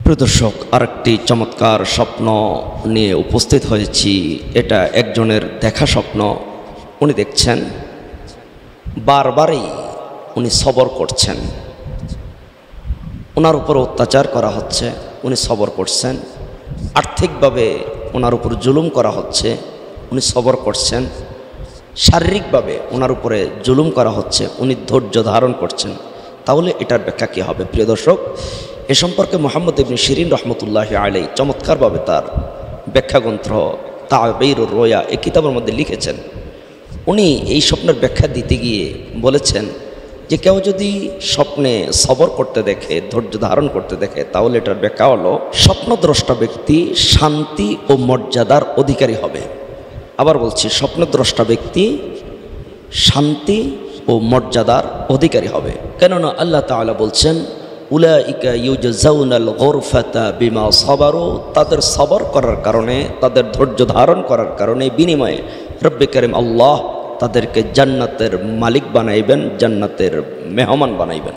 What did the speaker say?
প্রিয় দর্শক, আরেকটি চমৎকার স্বপ্ন নিয়ে উপস্থিত হয়েছি। এটা একজনের দেখা স্বপ্ন। উনি দেখছেন বারবারই উনি সবর করছেন, ওনার উপর অত্যাচার করা হচ্ছে, উনি সবর করছেন। আর্থিকভাবে ওনার উপর জুলুম করা হচ্ছে, উনি সবর করছেন। শারীরিকভাবে ওনার উপরে জুলুম করা হচ্ছে, উনি ধৈর্য ধারণ করছেন। তাহলে এটার ব্যাখ্যা কী হবে? প্রিয় দর্শক, এ সম্পর্কে মুহাম্মদ ইবনে শিরিন রহমতুল্লাহি আলাইহি চমৎকারভাবে তার ব্যাখ্যাগ্রন্থ তা'বীরুর রুয়া এই কিতাবের মধ্যে লিখেছেন। উনি এই স্বপ্নের ব্যাখ্যা দিতে গিয়ে বলেছেন যে কেউ যদি স্বপ্নে সবর করতে দেখে, ধৈর্য ধারণ করতে দেখে, তাহলে এটার ব্যাখ্যা হলো স্বপ্নদ্রষ্টা ব্যক্তি শান্তি ও মর্যাদার অধিকারী হবে। আবার বলছি, স্বপ্নদ্রষ্টা ব্যক্তি শান্তি ও মর্যাদার অধিকারী হবে। কেননা আল্লাহ তাআলা বলছেন, উলাইকা ইউজাউনাল গুরফাতা বিমা সাবারু, তাদের সবর করার কারণে, তাদের ধৈর্য ধারণ করার কারণে বিনিময়ে রব্বে কারীম আল্লাহ তাদেরকে জান্নাতের মালিক বানাইবেন, জান্নাতের মেহমান বানাইবেন।